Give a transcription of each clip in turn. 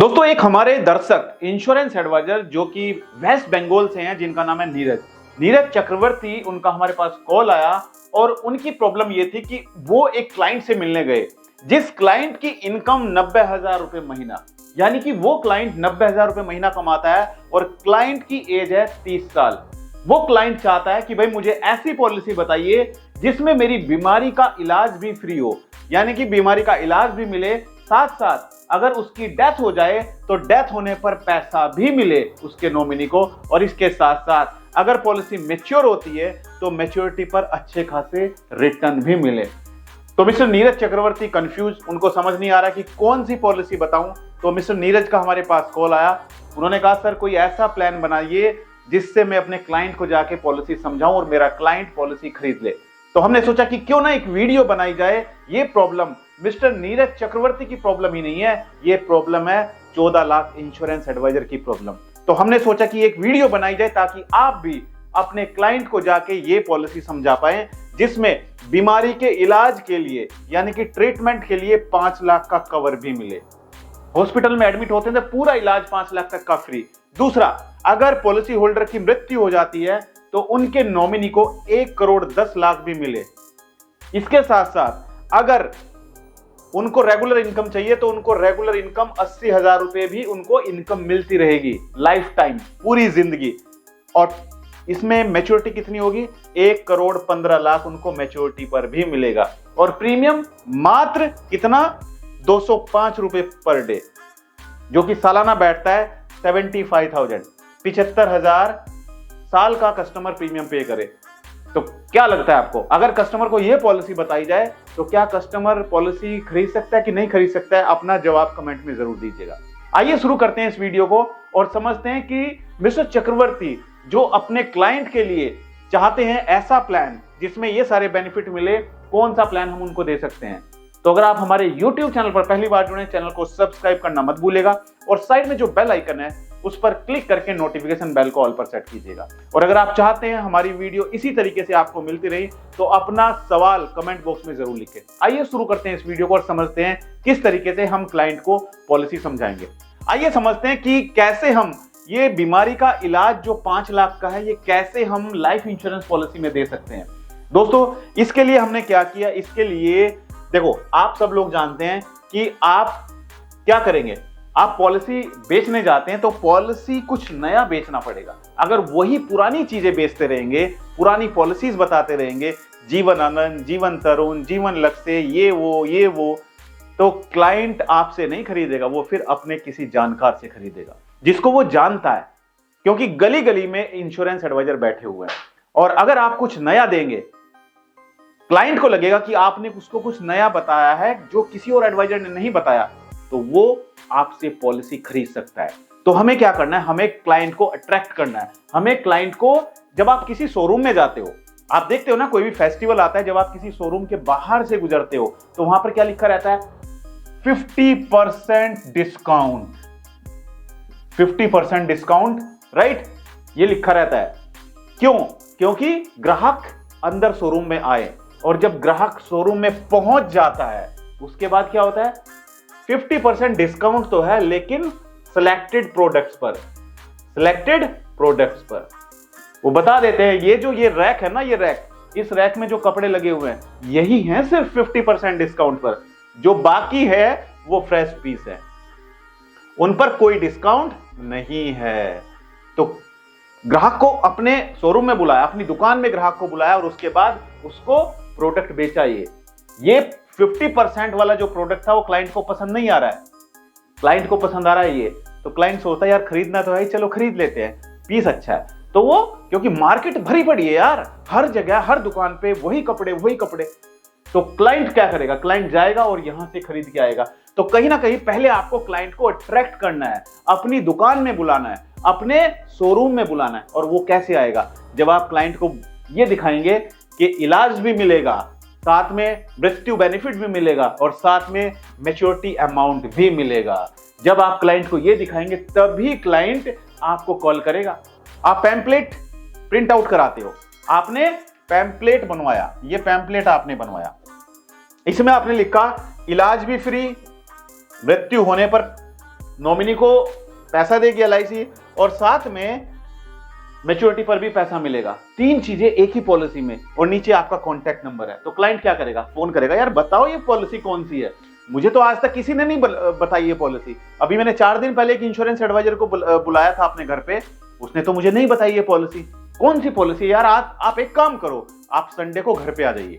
दोस्तों एक हमारे दर्शक इंश्योरेंस एडवाइजर जो कि वेस्ट बंगाल से हैं, जिनका नाम है नीरज चक्रवर्ती, उनका हमारे पास कॉल आया और उनकी प्रॉब्लम ये थी कि वो एक क्लाइंट से मिलने गए जिस क्लाइंट की इनकम 90,000 रुपए महीना, यानी कि वो क्लाइंट 90,000 रुपए महीना कमाता है और क्लाइंट की एज है 30 साल। वो क्लाइंट चाहता है कि भाई मुझे ऐसी पॉलिसी बताइए जिसमें मेरी बीमारी का इलाज भी फ्री हो, यानी कि बीमारी का इलाज भी मिले, साथ साथ अगर उसकी डेथ हो जाए तो डेथ होने पर पैसा भी मिले उसके नॉमिनी को, और इसके साथ साथ अगर पॉलिसी मैच्योर होती है तो मैच्योरिटी पर अच्छे खासे रिटर्न भी मिले। तो मिस्टर नीरज चक्रवर्ती कंफ्यूज, उनको समझ नहीं आ रहा कि कौन सी पॉलिसी बताऊं। तो मिस्टर नीरज का हमारे पास कॉल आया। उन्होंने कहा सर कोई ऐसा प्लान बनाइए जिससे मैं अपने क्लाइंट को जाके पॉलिसी समझाऊं और मेरा क्लाइंट पॉलिसी खरीद ले। तो हमने सोचा कि क्यों ना एक वीडियो बनाई जाए। ये प्रॉब्लम मिस्टर नीरज चक्रवर्ती की प्रॉब्लम ही नहीं है, ये प्रॉब्लम है 14 लाख इंश्योरेंस एडवाइजर की प्रॉब्लम। तो हमने सोचा कि एक वीडियो बनाई जाए ताकि आप भी अपने क्लाइंट को जाके ये पॉलिसी समझा पाए जिसमें बीमारी के इलाज के लिए, यानी कि ट्रीटमेंट के लिए 5 लाख का कवर भी मिले। हॉस्पिटल में एडमिट होते हैं तो पूरा इलाज 5 लाख तक का फ्री। दूसरा, अगर पॉलिसी होल्डर की मृत्यु हो जाती है तो उनके नॉमिनी को 1 करोड़ 10 लाख भी मिले। इसके साथ साथ अगर उनको रेगुलर इनकम चाहिए तो उनको रेगुलर इनकम 80,000 रुपए भी उनको इनकम मिलती रहेगी लाइफ टाइम, पूरी जिंदगी। और इसमें मैच्योरिटी कितनी होगी? 1 करोड़ 15 लाख उनको मैच्योरिटी पर भी मिलेगा। और प्रीमियम मात्र कितना? 205 रुपए पर डे, जो कि सालाना बैठता है 75,000, 75,000 साल का कस्टमर प्रीमियम पे करे। तो क्या लगता है आपको, अगर कस्टमर को यह पॉलिसी बताई जाए तो क्या कस्टमर पॉलिसी खरीद सकता है कि नहीं खरीद सकता है? अपना जवाब कमेंट में जरूर दीजिएगा। आइए शुरू करते हैं इस वीडियो को और समझते हैं कि मिस्टर चक्रवर्ती जो अपने क्लाइंट के लिए चाहते हैं ऐसा प्लान जिसमें ये सारे बेनिफिट मिले, कौन सा प्लान हम उनको दे सकते हैं। तो अगर आप हमारे YouTube चैनल पर पहली बार जुड़े, चैनल को सब्सक्राइब करना मत भूलिएगा और साइड में जो बेल आइकन है उस पर क्लिक करके नोटिफिकेशन बेल को ऑल पर सेट कीजिएगा। और अगर आप चाहते हैं हमारी वीडियो इसी तरीके से आपको मिलती रही तो अपना सवाल कमेंट बॉक्स में जरूर लिखें। आइए शुरू करते हैं इस वीडियो को और समझते हैं किस तरीके से हम क्लाइंट को पॉलिसी समझाएंगे। आइए समझते हैं कि कैसे हम ये बीमारी का इलाज जो 5 लाख का है, ये कैसे हम लाइफ इंश्योरेंस पॉलिसी में दे सकते हैं। दोस्तों इसके लिए हमने क्या किया, इसके लिए देखो आप सब लोग जानते हैं कि आप क्या करेंगे। आप पॉलिसी बेचने जाते हैं तो पॉलिसी कुछ नया बेचना पड़ेगा। अगर वही पुरानी चीजें बेचते रहेंगे, पुरानी पॉलिसीज बताते रहेंगे, जीवन आनंद, जीवन तरुण, जीवन लक्ष्य, ये वो, तो क्लाइंट आपसे नहीं खरीदेगा, वो फिर अपने किसी जानकार से खरीदेगा जिसको वो जानता है, क्योंकि गली गली में इंश्योरेंस एडवाइजर बैठे हुए हैं। और अगर आप कुछ नया देंगे, क्लाइंट को लगेगा कि आपने उसको कुछ नया बताया है जो किसी और एडवाइजर ने नहीं बताया, तो वो आपसे पॉलिसी खरीद सकता है। तो हमें क्या करना है, हमें क्लाइंट को अट्रैक्ट करना है। हमें क्लाइंट को, जब आप किसी शोरूम में जाते हो, आप देखते हो ना कोई भी फेस्टिवल आता है, जब आप किसी शोरूम के बाहर से गुजरते हो तो वहां पर क्या लिखा रहता है? 50% डिस्काउंट, 50% डिस्काउंट, राइट, ये लिखा रहता है। क्यों? क्योंकि ग्राहक अंदर शोरूम में आए, और जब ग्राहक शोरूम में पहुंच जाता है उसके बाद क्या होता है? 50% डिस्काउंट तो है, लेकिन सिलेक्टेड प्रोडक्ट्स पर वो बता देते हैं ये रैक है ना, ये रैक, इस रैक में जो कपड़े लगे हुए हैं यही हैं सिर्फ 50% डिस्काउंट पर, जो बाकी है वो फ्रेश पीस है, उन पर कोई डिस्काउंट नहीं है। तो ग्राहक को अपने शोरूम में बुलाया, अपनी दुकान में ग्राहक को बुलाया और उसके बाद उसको प्रोडक्ट बेचा। ये 50% वाला जो प्रोडक्ट था वो क्लाइंट को पसंद नहीं आ रहा है, क्लाइंट को पसंद आ रहा है ये, तो क्लाइंट सोचता है यार खरीदना तो है, चलो खरीद लेते हैं, पीस अच्छा है। तो वो, क्योंकि मार्केट भरी पड़ी है यार, हर जगह हर दुकान पे वही कपड़े, तो क्लाइंट क्या करेगा? क्लाइंट जाएगा और यहां से खरीद के आएगा। तो कहीं ना कहीं पहले आपको क्लाइंट को अट्रैक्ट करना है, अपनी दुकान में बुलाना है, अपने शोरूम में बुलाना है। और वो कैसे आएगा? जब आप क्लाइंट को ये दिखाएंगे कि इलाज भी मिलेगा, साथ में मृत्यु बेनिफिट भी मिलेगा और साथ में मैच्योरिटी अमाउंट भी मिलेगा। जब आप क्लाइंट को ये दिखाएंगे तभी क्लाइंट आपको कॉल करेगा। आप पैम्पलेट प्रिंट आउट कराते हो, आपने पैम्पलेट बनवाया, ये पैम्पलेट आपने बनवाया, इसमें आपने लिखा इलाज भी फ्री, मृत्यु होने पर नॉमिनी को पैसा देगी एलआईसी और साथ में मैच्योरिटी पर भी पैसा मिलेगा। तीन चीजें एक ही पॉलिसी में, और नीचे आपका कॉन्टैक्ट नंबर है। तो क्लाइंट क्या करेगा, फोन करेगा, यार बताओ ये पॉलिसी कौन सी है, मुझे तो आज तक किसी ने नहीं बताई ये पॉलिसी। अभी मैंने 4 दिन पहले एक इंश्योरेंस एडवाइजर को बुलाया था अपने घर पे, उसने तो मुझे नहीं बताई ये पॉलिसी। कौन सी पॉलिसी यार, आप एक काम करो, आप संडे को घर पे आ जाइए।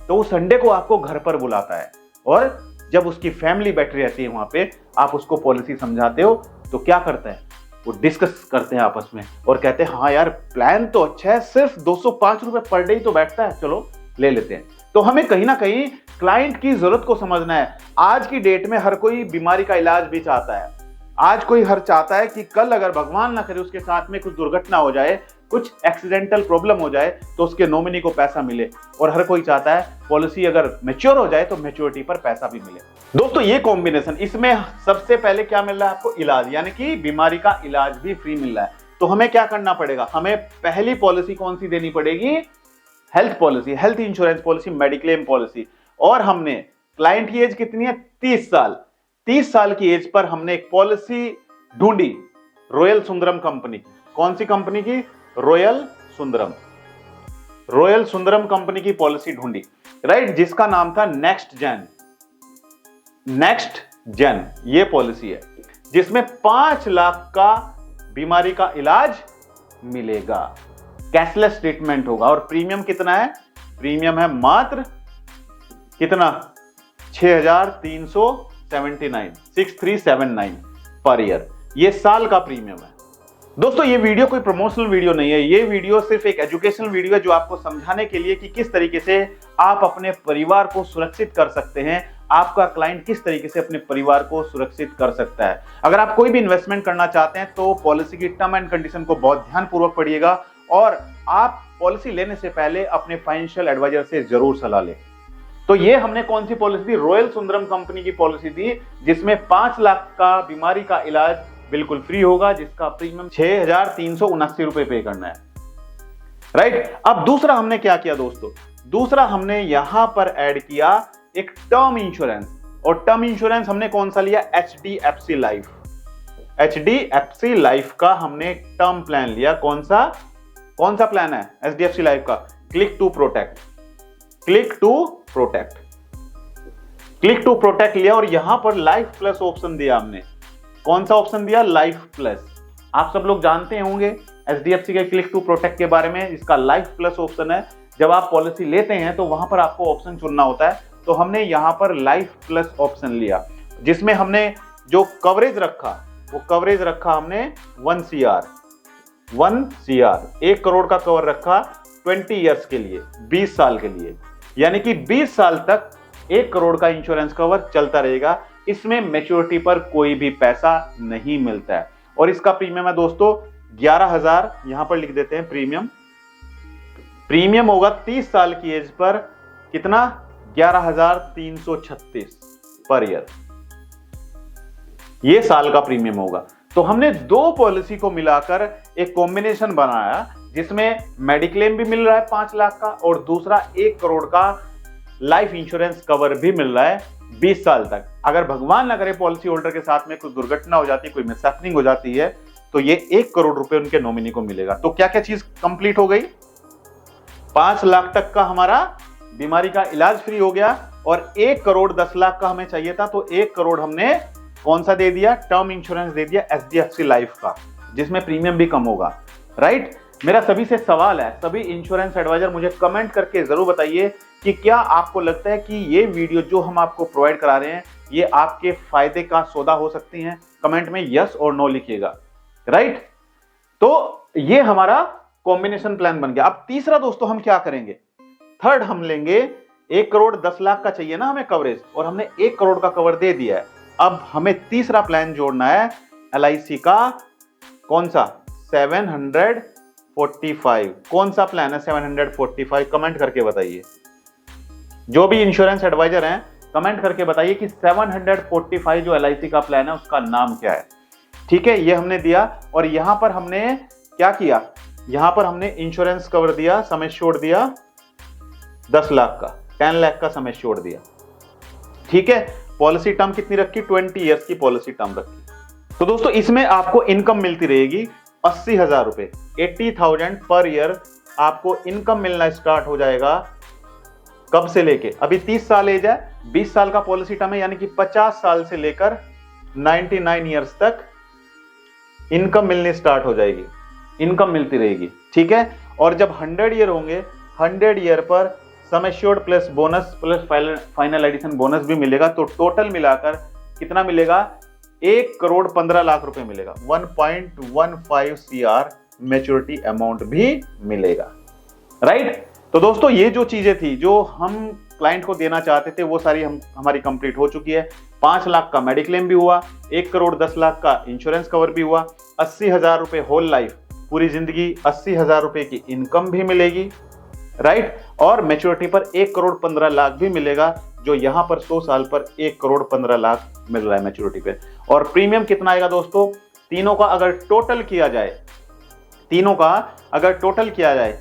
तो वो संडे को आपको घर पर बुलाता है और जब उसकी फैमिली बैठी रहती है वहां पे, आप उसको पॉलिसी समझाते हो तो क्या करता है, वो डिस्कस करते हैं आपस में और कहते हैं हाँ यार प्लान तो अच्छा है, सिर्फ 205 रुपए पर डे ही तो बैठता है, चलो ले लेते हैं। तो हमें कहीं ना कहीं क्लाइंट की जरूरत को समझना है। आज की डेट में हर कोई बीमारी का इलाज भी चाहता है। आज कोई हर चाहता है कि कल अगर भगवान ना करे उसके साथ में कुछ दुर्घटना हो जाए, कुछ एक्सीडेंटल प्रॉब्लम हो जाए तो उसके नॉमिनी को पैसा मिले, और हर कोई चाहता है पॉलिसी अगर मैच्योर हो जाए तो मैच्योरिटी पर पैसा भी मिले। दोस्तों ये कॉम्बिनेशन, इसमें सबसे पहले क्या मिल रहा है आपको, इलाज, यानी कि बीमारी का इलाज भी फ्री मिल रहा है। तो हमें क्या करना पड़ेगा, हमें पहली पॉलिसी कौन सी देनी पड़ेगी, health policy, health insurance policy, mediclaim policy. और हमने, क्लाइंट की एज कितनी है, 30 साल। 30 साल की एज पर हमने एक पॉलिसी ढूंढी, रॉयल सुंदरम कंपनी। कौन सी कंपनी की, royal Sundaram. Royal Sundaram company की पॉलिसी ढूंढी, राइट, जिसका नाम था नेक्स्ट जेन। नेक्स्ट जेन ये पॉलिसी है जिसमें 5 लाख का बीमारी का इलाज मिलेगा, कैशलेस ट्रीटमेंट होगा। और प्रीमियम कितना है, प्रीमियम है मात्र कितना, 6379 पर ईयर। ये साल का प्रीमियम है। दोस्तों ये वीडियो कोई प्रमोशनल वीडियो नहीं है, ये वीडियो सिर्फ एक एजुकेशनल वीडियो है जो आपको समझाने के लिए कि किस तरीके से आप अपने परिवार को सुरक्षित कर सकते हैं, आपका क्लाइंट किस तरीके से अपने परिवार को सुरक्षित कर सकता है। अगर आप कोई भी इन्वेस्टमेंट करना चाहते हैं तो पॉलिसी की टर्म एंड कंडीशन को बहुत ध्यानपूर्वक पढ़िएगा, और आप पॉलिसी लेने से पहले अपने फाइनेंशियल एडवाइजर से जरूर सलाह लें। तो ये हमने कौन सी पॉलिसी दी, रॉयल सुंदरम कंपनी की पॉलिसी दी, जिसमें 5 लाख का बीमारी का इलाज बिल्कुल फ्री होगा, जिसका प्रीमियम 6379 रुपए पे करना है, राइट। अब दूसरा हमने क्या किया दोस्तों, दूसरा हमने यहां पर ऐड किया एक टर्म इंश्योरेंस। और टर्म इंश्योरेंस हमने कौन सा लिया, HDFC लाइफ। HDFC लाइफ का हमने टर्म प्लान लिया। कौन सा प्लान है HDFC लाइफ का, click to protect. Click to protect लिया और यहां पर लाइफ प्लस ऑप्शन दिया हमने। कौन सा ऑप्शन दिया, लाइफ प्लस। आप सब लोग जानते होंगे HDFC के क्लिक टू प्रोटेक्ट के बारे में, इसका लाइफ प्लस ऑप्शन है। जब आप पॉलिसी लेते हैं तो वहां पर आपको ऑप्शन चुनना होता है, तो हमने यहां पर लाइफ प्लस ऑप्शन लिया, जिसमें हमने जो कवरेज रखा वो कवरेज रखा हमने 1 CR, 1 करोड़ का कवर रखा 20 ईयर्स के लिए, 20 साल के लिए, यानी कि 20 साल तक 1 करोड़ का इंश्योरेंस कवर चलता रहेगा। इसमें मैच्योरिटी पर कोई भी पैसा नहीं मिलता है। और इसका प्रीमियम है दोस्तों 11,000, यहां पर लिख देते हैं प्रीमियम होगा 30 साल की एज पर कितना, 11,336 पर ईयर, ये साल का प्रीमियम होगा। तो हमने 2 पॉलिसी को मिलाकर एक कॉम्बिनेशन बनाया, जिसमें मेडिक्लेम भी मिल रहा है 5 लाख का, और दूसरा 1 करोड़ का लाइफ इंश्योरेंस कवर भी मिल रहा है 20 साल तक। अगर भगवान ना करे पॉलिसी होल्डर के साथ में कुछ दुर्घटना हो जाती है, कोई मिसहैपनिंग हो जाती है, तो ये 1 करोड़ रुपए उनके नॉमिनी को मिलेगा। तो क्या क्या चीज कंप्लीट हो गई, 5 लाख तक का हमारा बीमारी का इलाज फ्री हो गया, और 1 करोड़ 10 लाख का हमें चाहिए था, तो 1 करोड़ हमने कौन सा दे दिया, टर्म इंश्योरेंस दे दिया HDFC लाइफ का, जिसमें प्रीमियम भी कम होगा, राइट। मेरा सभी से सवाल है, सभी इंश्योरेंस एडवाइजर मुझे कमेंट करके जरूर बताइए कि क्या आपको लगता है कि ये वीडियो जो हम आपको प्रोवाइड करा रहे हैं ये आपके फायदे का सौदा हो सकती हैं। कमेंट में यस और नो लिखिएगा, राइट। तो ये हमारा कॉम्बिनेशन प्लान बन गया। अब तीसरा दोस्तों हम क्या करेंगे, थर्ड हम लेंगे 1 करोड़ 10 लाख का चाहिए ना हमें कवरेज, और हमने 1 करोड़ का कवर दे दिया है। अब हमें तीसरा प्लान जोड़ना है LIC का, कौन सा, 745। कौन सा प्लान है 745, कमेंट करके बताइए। जो भी इंश्योरेंस एडवाइजर हैं कमेंट करके बताइए कि 745 जो LIC का प्लान है उसका नाम क्या है। ठीक है, ये हमने दिया, और यहां पर हमने क्या किया, यहां पर हमने इंश्योरेंस कवर दिया, सम एश्योर्ड दिया 10 लाख का, 10 लाख का सम एश्योर्ड दिया। ठीक है, पॉलिसी टर्म कितनी रखी, 20 ईयर्स की पॉलिसी टर्म रखी। तो दोस्तों इसमें आपको इनकम मिलती रहेगी 80,000 रुपए, 80,000 पर ईयर आपको इनकम मिलना स्टार्ट हो जाएगा। कब से लेके, अभी 30 साल एज है, 20 साल का पॉलिसी टर्म है, यानी कि 50 साल से लेकर 99 ईयर्स तक इनकम मिलनी स्टार्ट हो जाएगी, इनकम मिलती रहेगी, ठीक है। और जब 100 ईयर होंगे, 100 ईयर पर sum assured plus bonus plus final addition bonus भी मिलेगा, तो टोटल मिलाकर कितना मिलेगा, 1,15,00,000 रुपए मिलेगा, 1.15 CR मैच्योरिटी अमाउंट भी मिलेगा, राइट। तो दोस्तों ये जो चीजें थी जो हम क्लाइंट को देना चाहते थे वो सारी हमारी कंप्लीट हो चुकी है। 5 लाख का मेडिक्लेम भी हुआ, 1,10,00,000 का इंश्योरेंस कवर भी हुआ, 80,000 रुपए होल लाइफ पूरी जिंदगी 80,000 रुपए की इनकम भी मिलेगी, राइट। और मैच्योरिटी पर 1,15,00,000 भी मिलेगा, जो यहां पर 100 साल पर 1,15,00,000 मिल रहा है मैच्योरिटी पे। और प्रीमियम कितना आएगा दोस्तों, तीनों का अगर टोटल किया जाए,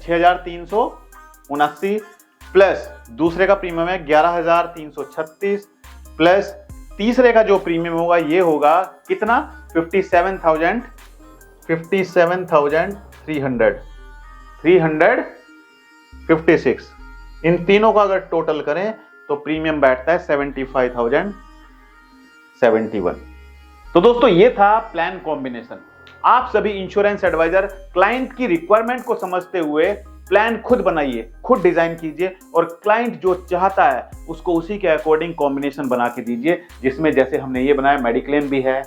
6,379 प्लस दूसरे का प्रीमियम है 11,336 प्लस तीसरे का जो प्रीमियम होगा ये होगा कितना, 57,356। इन तीनों का अगर टोटल करें तो प्रीमियम बैठता है 75,071। तो दोस्तों ये था प्लान कॉम्बिनेशन। आप सभी इंश्योरेंस एडवाइजर क्लाइंट की रिक्वायरमेंट को समझते हुए प्लान खुद बनाइए, खुद डिजाइन कीजिए और क्लाइंट जो चाहता है उसको उसी के अकॉर्डिंग कॉम्बिनेशन बना के दीजिए, जिसमें जैसे हमने ये बनाया मेडिक्लेम भी है,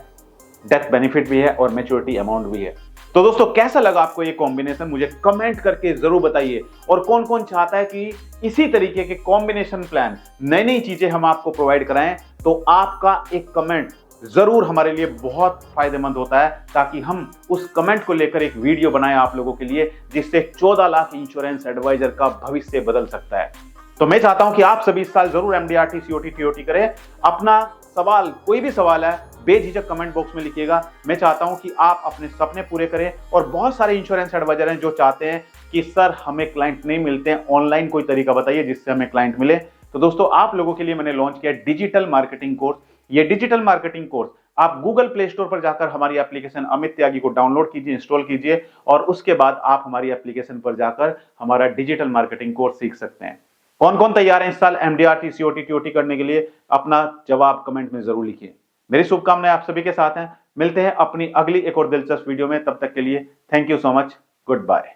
डेथ बेनिफिट भी है और मैच्योरिटी अमाउंट भी है। तो दोस्तों कैसा लगा आपको ये कॉम्बिनेशन, मुझे कमेंट करके जरूर बताइए। और कौन कौन चाहता है कि इसी तरीके के कॉम्बिनेशन प्लान, नई नई चीजें हम आपको प्रोवाइड कराएं, तो आपका एक कमेंट जरूर हमारे लिए बहुत फायदेमंद होता है, ताकि हम उस कमेंट को लेकर एक वीडियो बनाएं आप लोगों के लिए, जिससे 14 लाख इंश्योरेंस एडवाइजर का भविष्य बदल सकता है। तो मैं चाहता हूं कि आप सभी इस साल जरूर MDRT COT TOT करें। अपना सवाल, कोई भी सवाल है, बेझिझक कमेंट बॉक्स में लिखिएगा। मैं चाहता हूं कि आप अपने सपने पूरे करें। और बहुत सारे इंश्योरेंस एडवाइजर हैं जो चाहते हैं कि सर हमें क्लाइंट नहीं मिलते हैं, ऑनलाइन कोई तरीका बताइए जिससे हमें क्लाइंट मिले। तो दोस्तों आप लोगों के लिए मैंने लॉन्च किया डिजिटल मार्केटिंग कोर्स। ये डिजिटल मार्केटिंग कोर्स आप गूगल प्ले स्टोर पर जाकर हमारी एप्लीकेशन अमित त्यागी को डाउनलोड कीजिए, इंस्टॉल कीजिए और उसके बाद आप हमारी एप्लीकेशन पर जाकर हमारा डिजिटल मार्केटिंग कोर्स सीख सकते हैं। कौन कौन तैयार है इस साल MDRT COT TOT करने के लिए, अपना जवाब कमेंट में जरूर लिखिए। मेरी शुभकामनाएं आप सभी के साथ हैं। मिलते हैं अपनी अगली एक और दिलचस्प वीडियो में, तब तक के लिए thank you so much, good bye.